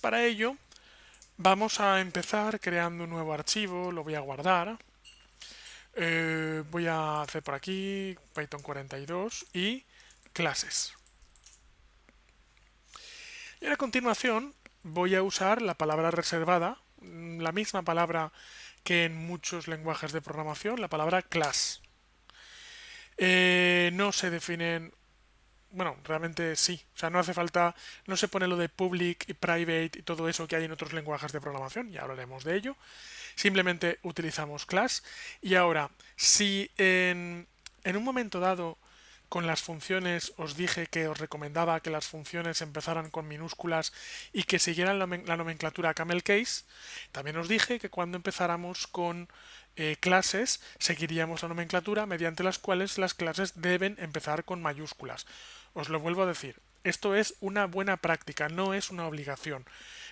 para ello vamos a empezar creando un nuevo archivo, lo voy a guardar. Voy a hacer por aquí Python 42 y clases. Y a continuación voy a usar la palabra reservada, la misma palabra que en muchos lenguajes de programación, la palabra class. No se definen, bueno, realmente sí, o sea, no hace falta, no se pone lo de public y private y todo eso que hay en otros lenguajes de programación, ya hablaremos de ello. Simplemente utilizamos class. Y ahora, si en un momento dado con las funciones os dije que os recomendaba que las funciones empezaran con minúsculas y que siguieran la nomenclatura camel case, también os dije que cuando empezáramos con clases seguiríamos la nomenclatura mediante las cuales las clases deben empezar con mayúsculas. Os lo vuelvo a decir, esto es una buena práctica, no es una obligación,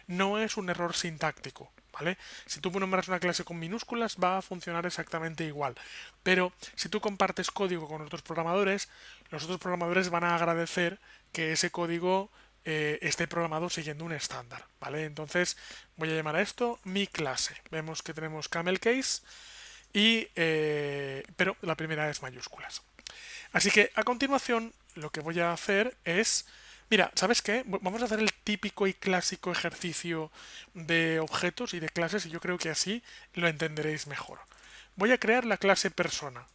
no es un error sintáctico, ¿vale? Si tú nombras una clase con minúsculas va a funcionar exactamente igual, pero si tú compartes código con otros programadores, los otros programadores van a agradecer que ese código esté programado siguiendo un estándar, ¿vale? Entonces voy a llamar a esto mi clase. Vemos que tenemos camel case pero la primera es mayúsculas. Así que a continuación lo que voy a hacer es, mira, ¿sabes qué? Vamos a hacer el típico y clásico ejercicio de objetos y de clases y yo creo que así lo entenderéis mejor. Voy a crear la clase persona.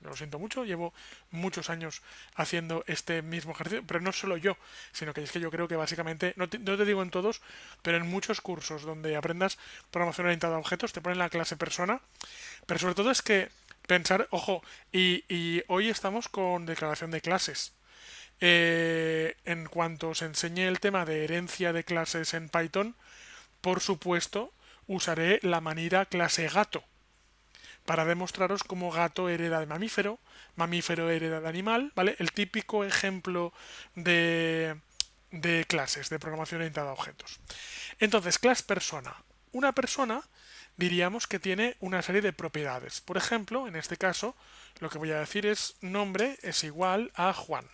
Lo siento mucho, llevo muchos años haciendo este mismo ejercicio, pero no solo yo, sino que es que yo creo que básicamente, no te digo en todos, pero en muchos cursos donde aprendas programación orientada a objetos, te ponen la clase persona, pero sobre todo es que pensar, ojo, y hoy estamos con declaración de clases. En cuanto os enseñe el tema de herencia de clases en Python, por supuesto, usaré la manera clase gato para demostraros cómo gato hereda de mamífero, mamífero hereda de animal, ¿vale? El típico ejemplo de clases, de programación orientada a objetos. Entonces, class persona. Una persona diríamos que tiene una serie de propiedades. Por ejemplo, en este caso, lo que voy a decir es nombre es igual a Juan.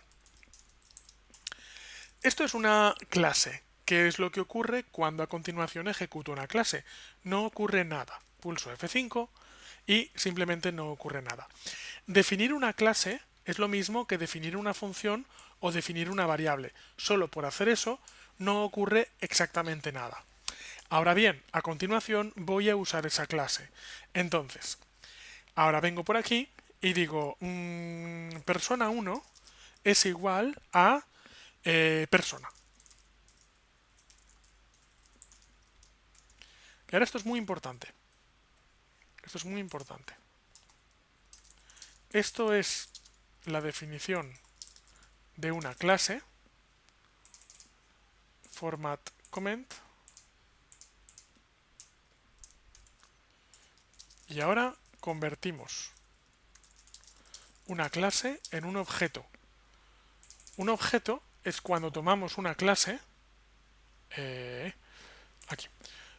Esto es una clase. ¿Qué es lo que ocurre cuando a continuación ejecuto una clase? No ocurre nada. Pulso F5 y simplemente no ocurre nada. Definir una clase es lo mismo que definir una función o definir una variable. Solo por hacer eso no ocurre exactamente nada. Ahora bien, a continuación voy a usar esa clase. Entonces, ahora vengo por aquí y digo persona 1 es igual a persona. Y ahora esto es muy importante. Esto es muy importante. Esto es la definición de una clase. Format comment. Y ahora convertimos una clase en un objeto. Un objeto es cuando tomamos una clase, aquí,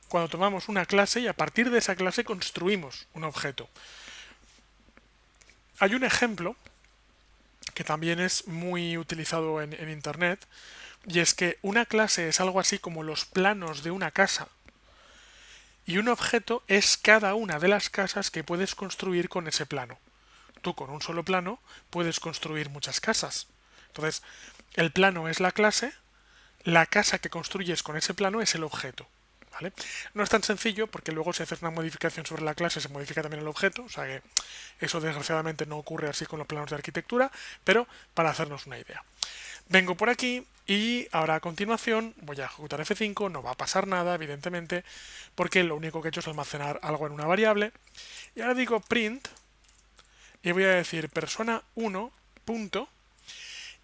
cuando tomamos una clase y a partir de esa clase construimos un objeto. Hay un ejemplo que también es muy utilizado en Internet y es que una clase es algo así como los planos de una casa y un objeto es cada una de las casas que puedes construir con ese plano. Tú con un solo plano puedes construir muchas casas. Entonces, el plano es la clase, la casa que construyes con ese plano es el objeto. ¿Vale? No es tan sencillo porque luego si haces una modificación sobre la clase se modifica también el objeto, o sea que eso desgraciadamente no ocurre así con los planos de arquitectura, pero para hacernos una idea. Vengo por aquí y ahora a continuación voy a ejecutar F5, no va a pasar nada evidentemente porque lo único que he hecho es almacenar algo en una variable y ahora digo print y voy a decir persona 1 punto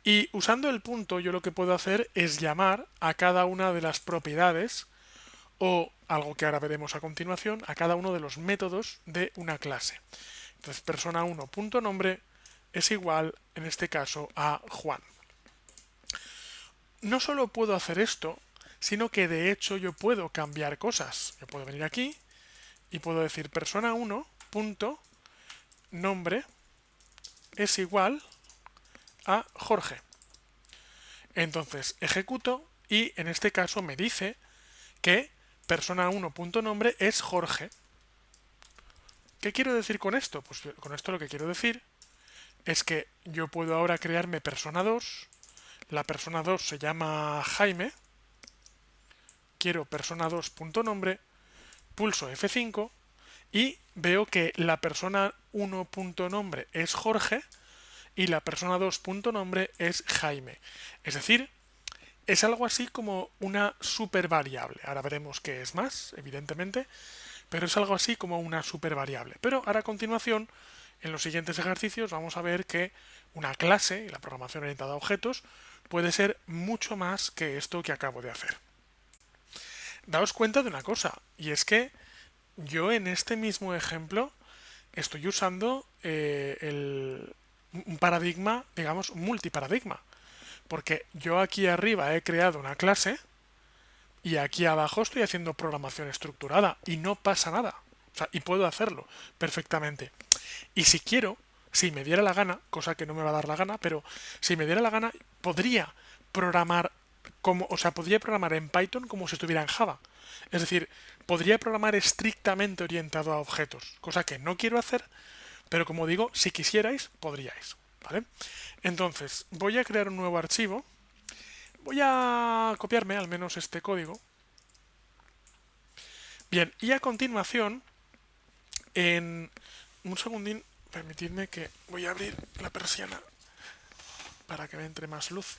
y usando el punto yo lo que puedo hacer es llamar a cada una de las propiedades o algo que ahora veremos a continuación a cada uno de los métodos de una clase. Entonces persona 1 punto nombre es igual en este caso a Juan. No solo puedo hacer esto, sino que de hecho yo puedo cambiar cosas. Yo puedo venir aquí y puedo decir persona 1 punto nombre es igual a Jorge. Entonces ejecuto y en este caso me dice que persona1.nombre es Jorge. ¿Qué quiero decir con esto? Pues con esto lo que quiero decir es que yo puedo ahora crearme persona 2, la persona 2 se llama Jaime, quiero persona 2.nombre, pulso F5 y veo que la persona 1.nombre es Jorge y la persona 2.nombre es Jaime. Es decir, es algo así como una supervariable. Ahora veremos qué es más, evidentemente, pero es algo así como una supervariable. Pero ahora a continuación, en los siguientes ejercicios, vamos a ver que una clase, y la programación orientada a objetos, puede ser mucho más que esto que acabo de hacer. Daos cuenta de una cosa, y es que yo en este mismo ejemplo estoy usando un paradigma, digamos, multiparadigma. Porque yo aquí arriba he creado una clase y aquí abajo estoy haciendo programación estructurada y no pasa nada. O sea, y puedo hacerlo perfectamente. Y si quiero, si me diera la gana, cosa que no me va a dar la gana, pero si me diera la gana, podría programar como, o sea, podría programar en Python como si estuviera en Java. Es decir, podría programar estrictamente orientado a objetos, cosa que no quiero hacer, pero como digo, si quisierais, podríais. ¿Vale? Entonces, voy a crear un nuevo archivo. Voy a copiarme al menos este código. Bien, y a continuación, en un segundín, permitidme que voy a abrir la persiana para que me entre más luz.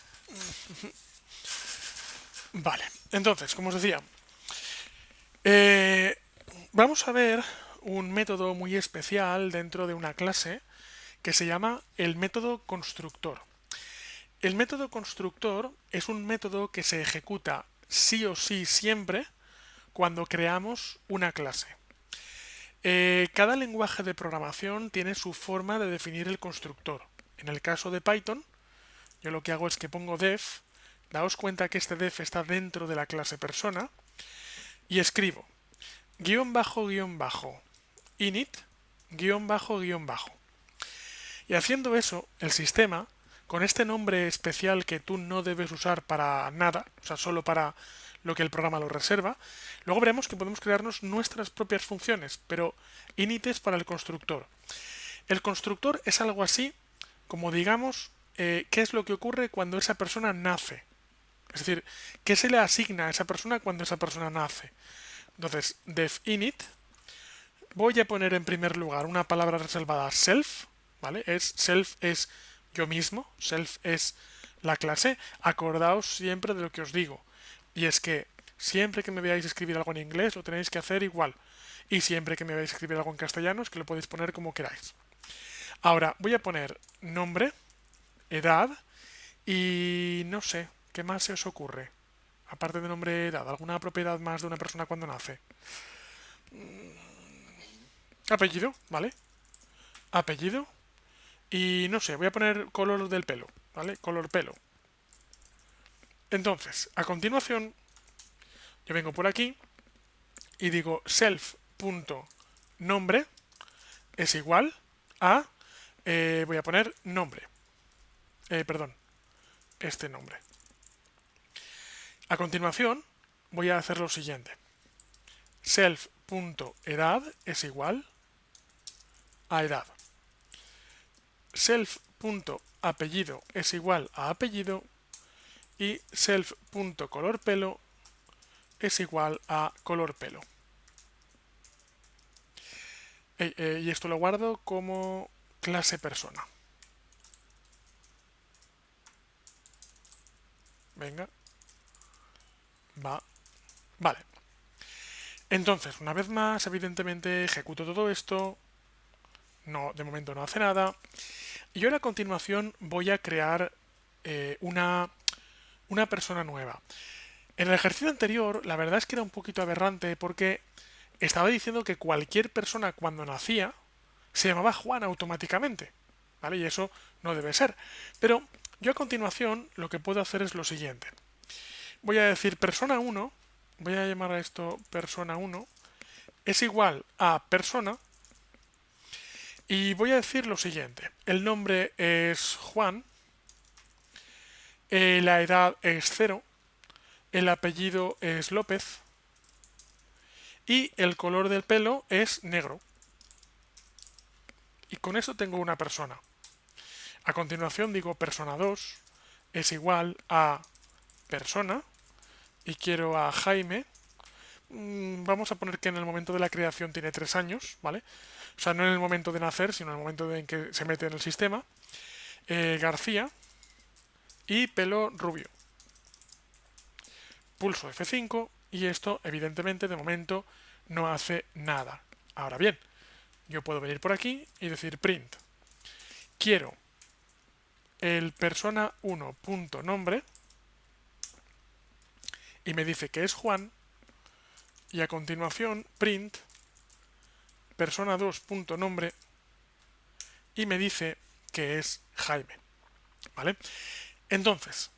Vale, entonces, como os decía, vamos a ver un método muy especial dentro de una clase que se llama el método constructor. El método constructor es un método que se ejecuta sí o sí siempre cuando creamos una clase. Cada lenguaje de programación tiene su forma de definir el constructor. En el caso de Python, yo lo que hago es que pongo def, daos cuenta que este def está dentro de la clase persona, y escribo guión bajo init guión bajo. Y haciendo eso, el sistema, con este nombre especial que tú no debes usar para nada, o sea, solo para lo que el programa lo reserva, luego veremos que podemos crearnos nuestras propias funciones, pero init es para el constructor. El constructor es algo así como, digamos, qué es lo que ocurre cuando esa persona nace. Es decir, qué se le asigna a esa persona cuando esa persona nace. Entonces, def init, voy a poner en primer lugar una palabra reservada self, ¿vale? Self es yo mismo, self es la clase. Acordaos siempre de lo que os digo. Y es que siempre que me veáis escribir algo en inglés lo tenéis que hacer igual. Y siempre que me veáis escribir algo en castellano es que lo podéis poner como queráis. Ahora voy a poner nombre, edad y no sé, ¿qué más se os ocurre? Aparte de nombre, edad, ¿alguna propiedad más de una persona cuando nace? Apellido, ¿vale? Apellido. Y no sé, voy a poner color del pelo, ¿vale? Color pelo. Entonces, a continuación, yo vengo por aquí y digo self.nombre es igual a, voy a poner nombre. Perdón, este nombre. A continuación, voy a hacer lo siguiente. Self.edad es igual a edad. Self.apellido es igual a apellido y self.colorpelo es igual a color pelo. Y esto lo guardo como clase persona. Venga. Va. Vale. Entonces, una vez más, evidentemente, ejecuto todo esto. No, de momento no hace nada. Y ahora a continuación voy a crear una persona nueva. En el ejercicio anterior, la verdad es que era un poquito aberrante porque estaba diciendo que cualquier persona cuando nacía se llamaba Juan automáticamente, ¿vale? Y eso no debe ser. Pero yo a continuación lo que puedo hacer es lo siguiente. Voy a decir persona 1, voy a llamar a esto persona 1, es igual a persona y voy a decir lo siguiente. El nombre es Juan, la edad es 0, el apellido es López y el color del pelo es negro. Y con esto tengo una persona. A continuación digo persona 2 es igual a persona y quiero a Jaime. Vamos a poner que en el momento de la creación tiene 3 años, ¿vale? O sea, no en el momento de nacer, sino en el momento en que se mete en el sistema. García y pelo rubio. Pulso F5 y esto, evidentemente, de momento no hace nada. Ahora bien, yo puedo venir por aquí y decir print. Quiero el persona 1.nombre y me dice que es Juan y a continuación print persona 2.nombre y me dice que es Jaime, ¿vale? Entonces,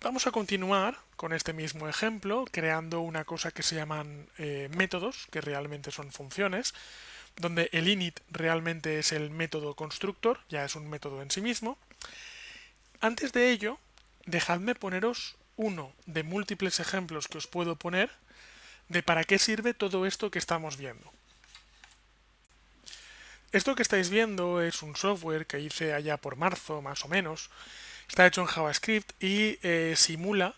vamos a continuar con este mismo ejemplo creando una cosa que se llaman métodos, que realmente son funciones, donde el init realmente es el método constructor, ya es un método en sí mismo. Antes de ello, dejadme poneros uno de múltiples ejemplos que os puedo poner de para qué sirve todo esto que estamos viendo. Esto que estáis viendo es un software que hice allá por marzo, más o menos. Está hecho en JavaScript y simula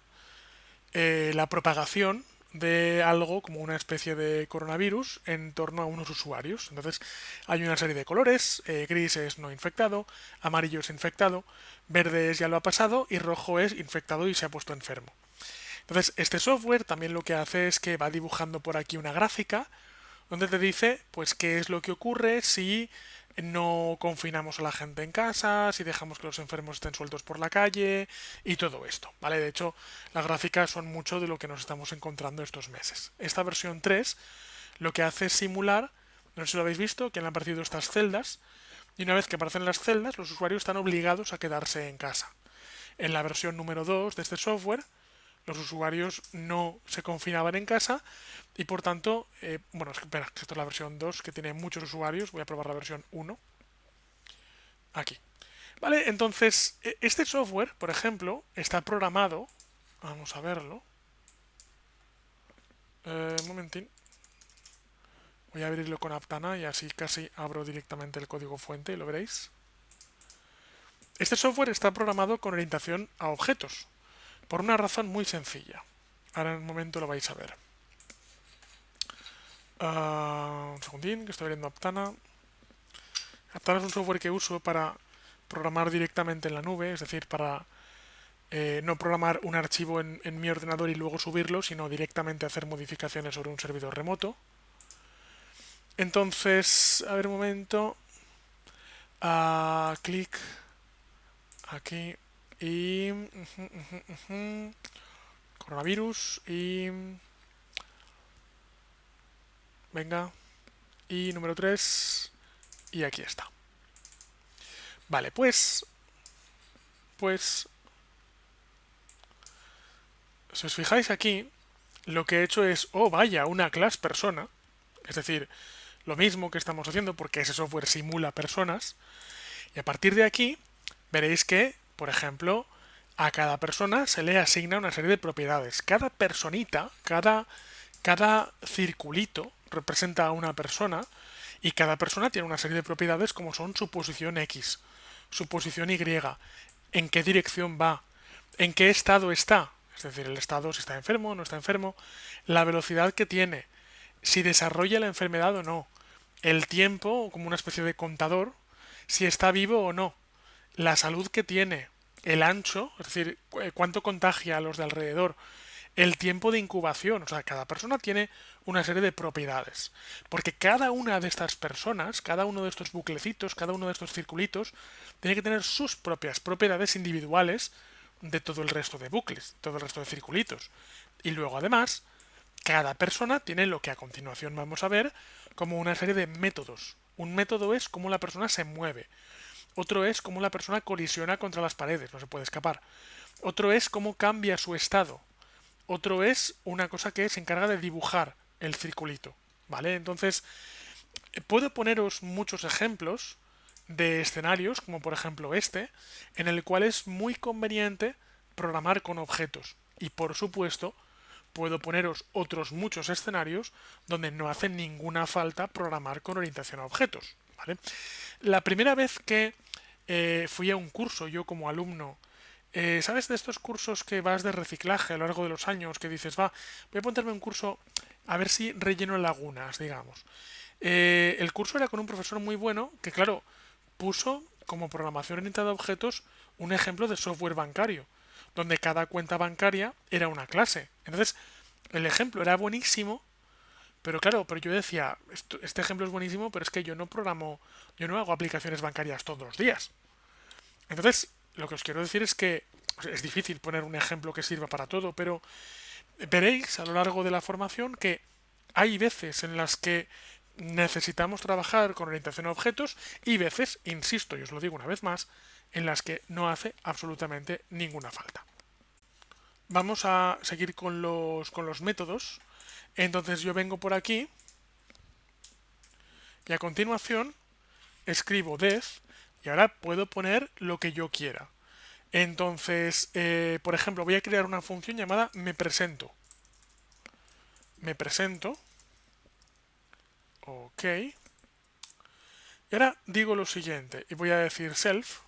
la propagación de algo como una especie de coronavirus en torno a unos usuarios. Entonces hay una serie de colores, gris es no infectado, amarillo es infectado, verde es ya lo ha pasado y rojo es infectado y se ha puesto enfermo. Entonces este software también lo que hace es que va dibujando por aquí una gráfica donde te dice pues qué es lo que ocurre si no confinamos a la gente en casa, si dejamos que los enfermos estén sueltos por la calle y todo esto, ¿vale? De hecho, las gráficas son mucho de lo que nos estamos encontrando estos meses. Esta versión 3 lo que hace es simular, no sé si lo habéis visto, que han aparecido estas celdas y una vez que aparecen las celdas, los usuarios están obligados a quedarse en casa. En la versión número 2 de este software, los usuarios no se confinaban en casa y por tanto, bueno, espera, esta es la versión 2 que tiene muchos usuarios, voy a probar la versión 1, aquí. Vale, entonces, este software, por ejemplo, está programado, vamos a verlo, un momentín, voy a abrirlo con Aptana y así casi abro directamente el código fuente y lo veréis. Este software está programado con orientación a objetos, por una razón muy sencilla. Ahora en un momento lo vais a ver. Un segundín, que estoy abriendo Aptana. Aptana es un software que uso para programar directamente en la nube, es decir, para no programar un archivo en mi ordenador y luego subirlo, sino directamente hacer modificaciones sobre un servidor remoto. Entonces, a ver un momento. Clic aquí y coronavirus y venga y número 3 y aquí está. Vale, pues si os fijáis aquí, lo que he hecho es, oh vaya, una class persona, es decir, lo mismo que estamos haciendo porque ese software simula personas, y a partir de aquí veréis que, por ejemplo, a cada persona se le asigna una serie de propiedades. Cada personita, cada circulito representa a una persona y cada persona tiene una serie de propiedades como son su posición X, su posición Y, en qué dirección va, en qué estado está, es decir, el estado si está enfermo o no está enfermo, la velocidad que tiene, si desarrolla la enfermedad o no, el tiempo como una especie de contador, si está vivo o no, la salud que tiene, el ancho, es decir, cuánto contagia a los de alrededor, el tiempo de incubación, o sea, cada persona tiene una serie de propiedades, porque cada una de estas personas, cada uno de estos buclecitos, cada uno de estos circulitos, tiene que tener sus propias propiedades individuales de todo el resto de bucles, todo el resto de circulitos. Y luego, además, cada persona tiene lo que a continuación vamos a ver como una serie de métodos. Un método es cómo la persona se mueve. Otro es cómo la persona colisiona contra las paredes, no se puede escapar. Otro es cómo cambia su estado. Otro es una cosa que se encarga de dibujar el circulito, ¿vale? Entonces, puedo poneros muchos ejemplos de escenarios, como por ejemplo este, en el cual es muy conveniente programar con objetos. Y por supuesto, puedo poneros otros muchos escenarios donde no hace ninguna falta programar con orientación a objetos, ¿vale? La primera vez que fui a un curso, yo como alumno, ¿sabes de estos cursos que vas de reciclaje a lo largo de los años, que dices, va, voy a ponerme un curso a ver si relleno lagunas, digamos? El curso era con un profesor muy bueno que, claro, puso como programación orientada a objetos un ejemplo de software bancario, donde cada cuenta bancaria era una clase. Entonces, el ejemplo era buenísimo, pero claro, pero yo decía, este ejemplo es buenísimo, pero es que yo no programo, yo no hago aplicaciones bancarias todos los días. Entonces, lo que os quiero decir es que es difícil poner un ejemplo que sirva para todo, pero veréis a lo largo de la formación que hay veces en las que necesitamos trabajar con orientación a objetos y veces, insisto y os lo digo una vez más, en las que no hace absolutamente ninguna falta. Vamos a seguir con los métodos. Entonces yo vengo por aquí y a continuación escribo def y ahora puedo poner lo que yo quiera. Entonces, por ejemplo, voy a crear una función llamada me presento. Me presento. Ok. Y ahora digo lo siguiente, y voy a decir self.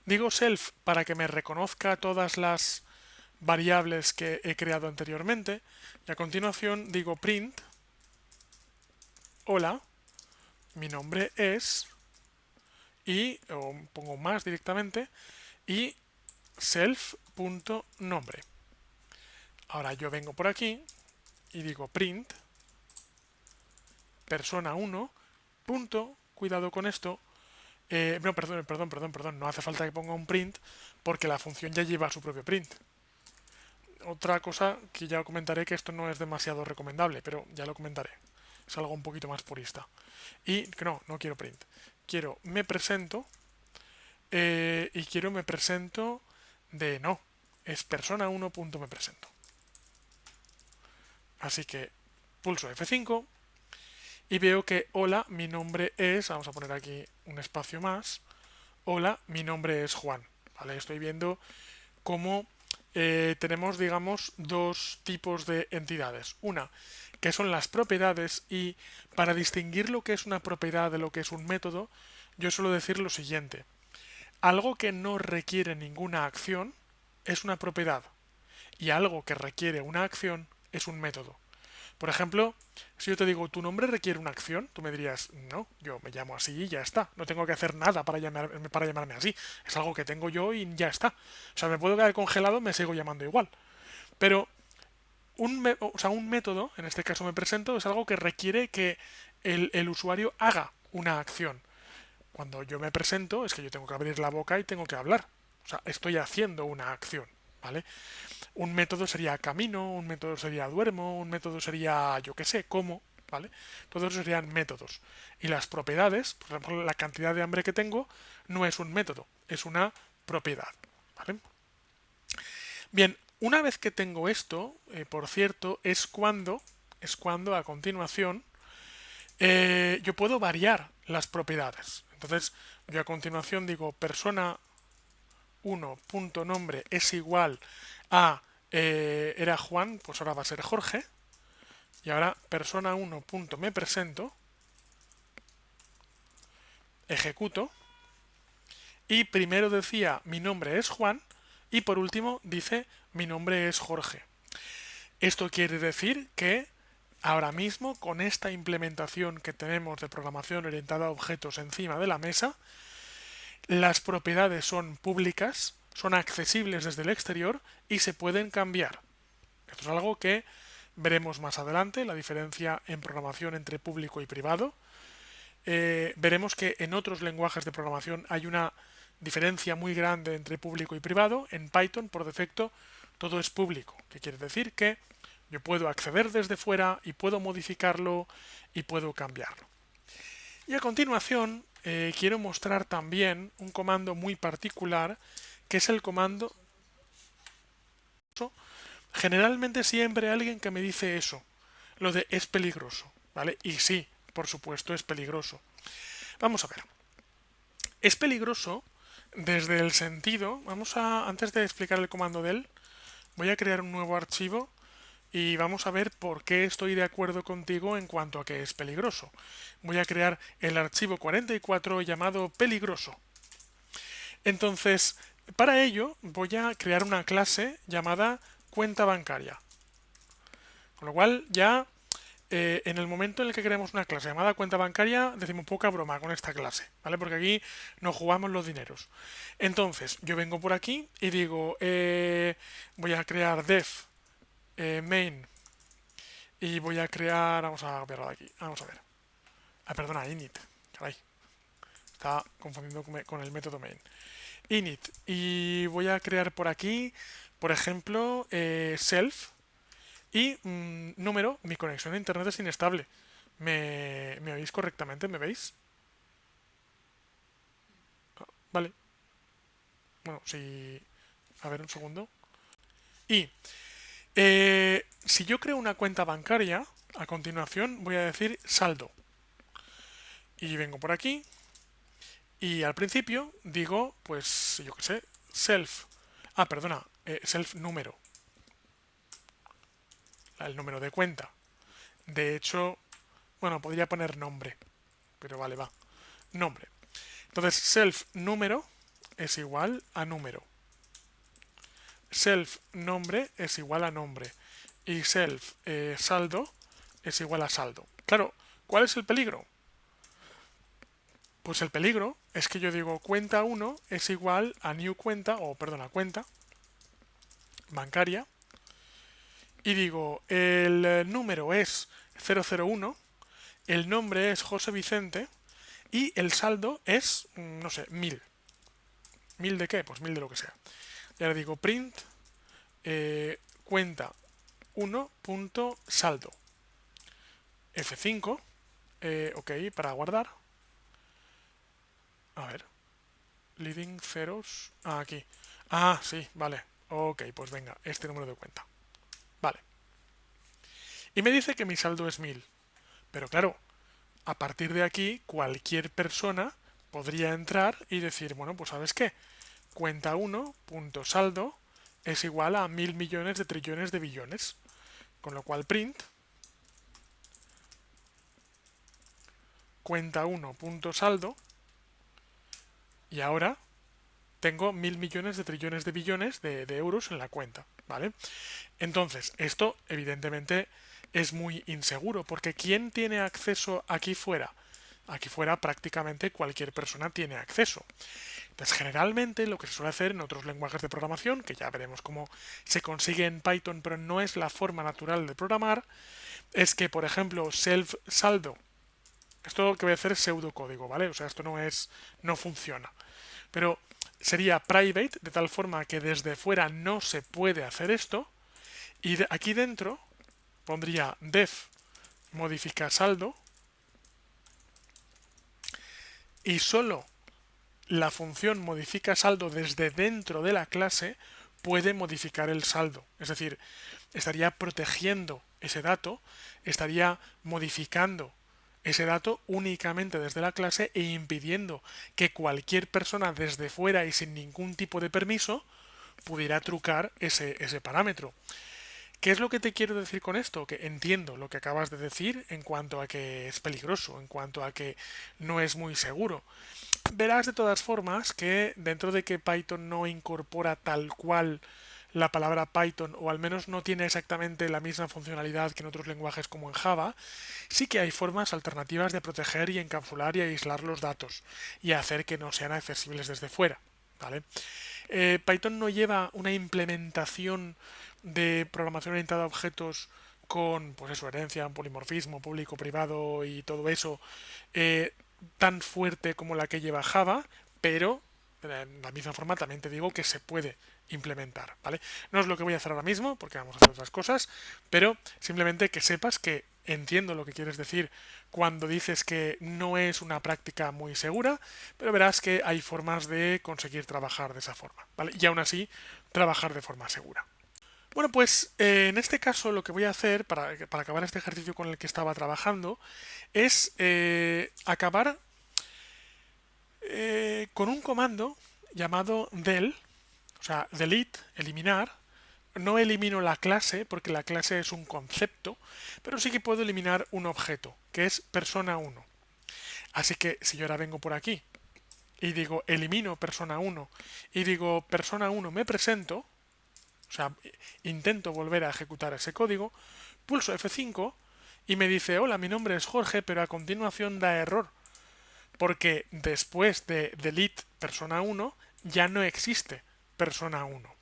Digo self para que me reconozca todas las variables que he creado anteriormente. Y a continuación digo print. Hola, mi nombre es. Y o pongo más directamente. Y self.nombre. Ahora yo vengo por aquí y digo print persona 1 punto, cuidado con esto, no, perdón, no hace falta que ponga un print porque la función ya lleva su propio print. Otra cosa que ya comentaré, que esto no es demasiado recomendable, pero ya lo comentaré. Es algo un poquito más purista. Y que no quiero print. Quiero me presento y quiero me presento de no. Es persona 1 punto me presento. Así que pulso F5 y veo que hola, mi nombre es, vamos a poner aquí un espacio más, hola, mi nombre es Juan. ¿Vale? Estoy viendo cómo tenemos, digamos, dos tipos de entidades. Una, que son las propiedades y para distinguir lo que es una propiedad de lo que es un método, yo suelo decir lo siguiente. Algo que no requiere ninguna acción es una propiedad y algo que requiere una acción es un método. Por ejemplo, si yo te digo, ¿tu nombre requiere una acción? Tú me dirías, no, yo me llamo así y ya está. No tengo que hacer nada para llamarme así. Es algo que tengo yo y ya está. O sea, me puedo quedar congelado, me sigo llamando igual. Pero un método, en este caso me presento, es algo que requiere que el usuario haga una acción. Cuando yo me presento, es que yo tengo que abrir la boca y tengo que hablar. O sea, estoy haciendo una acción, ¿vale? Un método sería camino, un método sería duermo, un método sería yo qué sé, cómo, ¿vale? Todos serían métodos. Y las propiedades, por ejemplo, la cantidad de hambre que tengo, no es un método, es una propiedad, ¿vale? Bien, una vez que tengo esto, por cierto, es cuando a continuación yo puedo variar las propiedades. Entonces, yo a continuación digo persona 1.nombre es igual a era Juan, pues ahora va a ser Jorge. Y ahora persona 1.me presento, ejecuto. Y primero decía mi nombre es Juan y por último dice mi nombre es Jorge. Esto quiere decir que ahora mismo con esta implementación que tenemos de programación orientada a objetos encima de la mesa, las propiedades son públicas, son accesibles desde el exterior y se pueden cambiar. Esto es algo que veremos más adelante, la diferencia en programación entre público y privado. Veremos que en otros lenguajes de programación hay una diferencia muy grande entre público y privado. En Python, por defecto, todo es público, que quiere decir que yo puedo acceder desde fuera y puedo modificarlo y puedo cambiarlo. Y a continuación quiero mostrar también un comando muy particular que es el comando. Generalmente siempre hay alguien que me dice eso, lo de es peligroso, ¿vale? Y sí, por supuesto es peligroso. Vamos a ver. Es peligroso desde el sentido, antes de explicar el comando de él, voy a crear un nuevo archivo y vamos a ver por qué estoy de acuerdo contigo en cuanto a que es peligroso. Voy a crear el archivo 44 llamado peligroso. Entonces, para ello voy a crear una clase llamada cuenta bancaria. Con lo cual ya en el momento en el que creemos una clase llamada cuenta bancaria, decimos poca broma con esta clase, ¿vale? Porque aquí nos jugamos los dineros. Entonces, yo vengo por aquí y digo, voy a crear def main y voy a crear, vamos a verlo de aquí, vamos a ver. Ah, perdona, init, caray, está confundiendo con el método main. Init, y voy a crear por aquí, por ejemplo, self y número, mi conexión a internet es inestable. ¿Me oís correctamente? ¿Me veis? Vale. Bueno, si... A ver, un segundo. Y si yo creo una cuenta bancaria, a continuación voy a decir saldo. Y vengo por aquí y al principio digo, pues yo qué sé, self. Ah, perdona, self número. El número de cuenta. De hecho, bueno, podría poner nombre. Pero vale, va. Nombre. Entonces, self número es igual a número. Self nombre es igual a nombre. Y self saldo es igual a saldo. Claro, ¿cuál es el peligro? Pues el peligro es que yo digo cuenta 1 es igual a new cuenta, o perdona, cuenta bancaria, y digo el número es 001, el nombre es José Vicente y el saldo es, no sé, 1000. ¿1000 de qué? Pues 1000 de lo que sea. Y ahora digo print cuenta 1.saldo. F5, ok, para guardar. A ver, leading ceros. Ah, aquí. Ah, sí, vale. Ok, pues venga, este número de cuenta. Vale. Y me dice que mi saldo es 1000. Pero claro, a partir de aquí, cualquier persona podría entrar y decir, bueno, pues ¿sabes qué? Cuenta 1.saldo es igual a 1000 millones de trillones de billones. Con lo cual print cuenta 1.saldo y ahora tengo 1000 millones de trillones de billones de euros en la cuenta, ¿vale? Entonces, esto evidentemente es muy inseguro, porque ¿quién tiene acceso aquí fuera? Aquí fuera prácticamente cualquier persona tiene acceso. Entonces, generalmente lo que se suele hacer en otros lenguajes de programación, que ya veremos cómo se consigue en Python, pero no es la forma natural de programar, es que, por ejemplo, self saldo, esto que voy a hacer es pseudocódigo, ¿vale? O sea, esto no funciona. Pero sería private, de tal forma que desde fuera no se puede hacer esto. Y aquí dentro pondría def modifica saldo y solo la función modifica saldo desde dentro de la clase puede modificar el saldo. Es decir, estaría protegiendo ese dato, estaría modificando ese dato únicamente desde la clase e impidiendo que cualquier persona desde fuera y sin ningún tipo de permiso pudiera trucar ese parámetro. ¿Qué es lo que te quiero decir con esto? Que entiendo lo que acabas de decir en cuanto a que es peligroso, en cuanto a que no es muy seguro. Verás de todas formas que dentro de que Python no incorpora tal cual la palabra Python, o al menos no tiene exactamente la misma funcionalidad que en otros lenguajes como en Java, sí que hay formas alternativas de proteger y encapsular y aislar los datos y hacer que no sean accesibles desde fuera. ¿Vale? Python no lleva una implementación de programación orientada a objetos con, pues eso, herencia, polimorfismo, público, privado y todo eso, tan fuerte como la que lleva Java, pero de la misma forma también te digo que se puede implementar, ¿vale? No es lo que voy a hacer ahora mismo, porque vamos a hacer otras cosas, pero simplemente que sepas que entiendo lo que quieres decir cuando dices que no es una práctica muy segura, pero verás que hay formas de conseguir trabajar de esa forma, ¿vale? Y aún así, trabajar de forma segura. Bueno, pues en este caso lo que voy a hacer para acabar este ejercicio con el que estaba trabajando es acabar con un comando llamado del, o sea, delete, eliminar, no elimino la clase, porque la clase es un concepto, pero sí que puedo eliminar un objeto, que es persona 1. Así que si yo ahora vengo por aquí y digo elimino persona 1 y digo persona 1 me presento, o sea, intento volver a ejecutar ese código, pulso F5 y me dice hola, mi nombre es Jorge, pero a continuación da error, porque después de delete persona 1 ya no existe persona 1.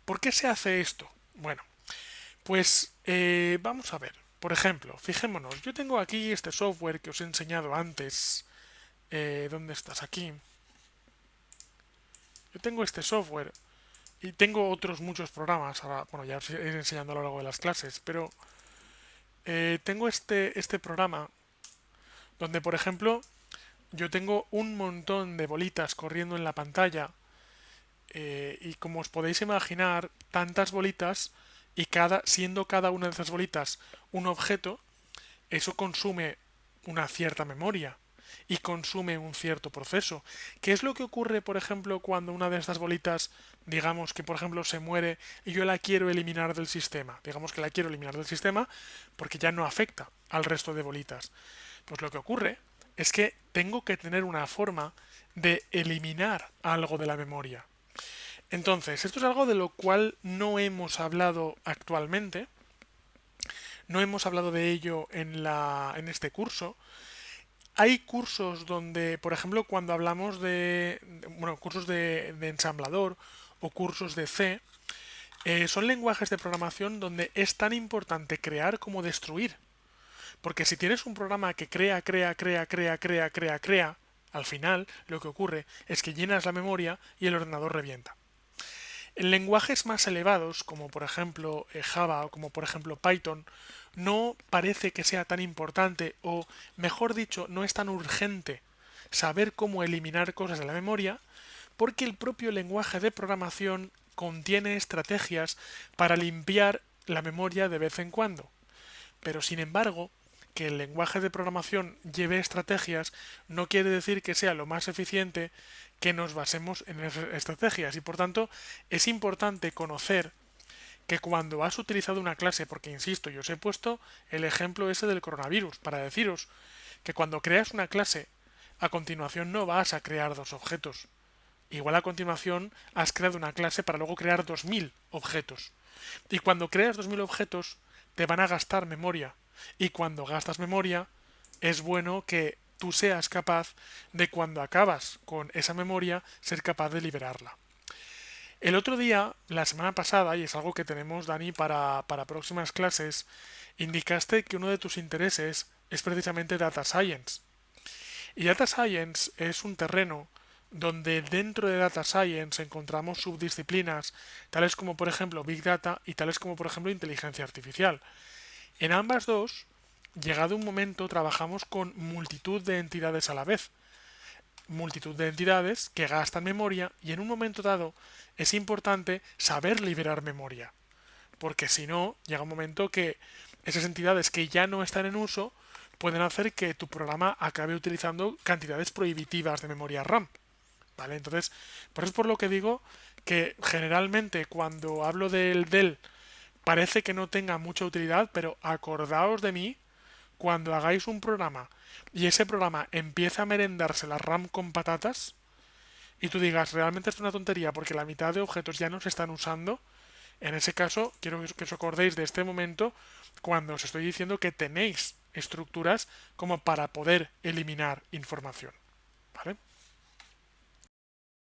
¿Por qué se hace esto? Bueno, pues vamos a ver. Por ejemplo, fijémonos, yo tengo aquí este software que os he enseñado antes. ¿Dónde estás? Aquí. Yo tengo este software y tengo otros muchos programas. Ahora, bueno, ya os iré enseñando a lo largo de las clases, pero tengo este programa donde, por ejemplo, yo tengo un montón de bolitas corriendo en la pantalla y como os podéis imaginar, tantas bolitas y siendo cada una de esas bolitas un objeto, eso consume una cierta memoria y consume un cierto proceso. ¿Qué es lo que ocurre, por ejemplo, cuando una de estas bolitas, digamos que por ejemplo se muere y yo la quiero eliminar del sistema? Digamos que la quiero eliminar del sistema porque ya no afecta al resto de bolitas. Pues lo que ocurre es que tengo que tener una forma de eliminar algo de la memoria. Entonces, esto es algo de lo cual no hemos hablado actualmente, no hemos hablado de ello en este curso. Hay cursos donde, por ejemplo, cuando hablamos bueno, cursos de ensamblador o cursos de C, son lenguajes de programación donde es tan importante crear como destruir. Porque si tienes un programa que crea, al final lo que ocurre es que llenas la memoria y el ordenador revienta. En lenguajes más elevados, como por ejemplo Java o como por ejemplo Python, no parece que sea tan importante o, mejor dicho, no es tan urgente saber cómo eliminar cosas de la memoria, porque el propio lenguaje de programación contiene estrategias para limpiar la memoria de vez en cuando. Pero sin embargo, que el lenguaje de programación lleve estrategias no quiere decir que sea lo más eficiente que nos basemos en esas estrategias y por tanto es importante conocer que cuando has utilizado una clase, porque insisto, yo os he puesto el ejemplo ese del coronavirus para deciros que cuando creas una clase a continuación no vas a crear dos objetos. Igual a continuación has creado una clase para luego crear 2000 objetos. Y cuando creas 2000 objetos te van a gastar memoria. Y cuando gastas memoria es bueno que tú seas capaz de cuando acabas con esa memoria ser capaz de liberarla. El otro día, la semana pasada, y es algo que tenemos, Dani, para próximas clases, indicaste que uno de tus intereses es precisamente Data Science. Y Data Science es un terreno donde dentro de Data Science encontramos subdisciplinas tales como por ejemplo Big Data y tales como por ejemplo inteligencia artificial. En ambas dos, llegado un momento, trabajamos con multitud de entidades a la vez. Multitud de entidades que gastan memoria y en un momento dado es importante saber liberar memoria. Porque si no, llega un momento que esas entidades que ya no están en uso pueden hacer que tu programa acabe utilizando cantidades prohibitivas de memoria RAM. ¿Vale? Entonces, por eso es por lo que digo que generalmente cuando hablo del DEL parece que no tenga mucha utilidad, pero acordaos de mí cuando hagáis un programa y ese programa empieza a merendarse la RAM con patatas y tú digas, realmente es una tontería porque la mitad de objetos ya no se están usando, en ese caso quiero que os acordéis de este momento cuando os estoy diciendo que tenéis estructuras como para poder eliminar información. ¿Vale?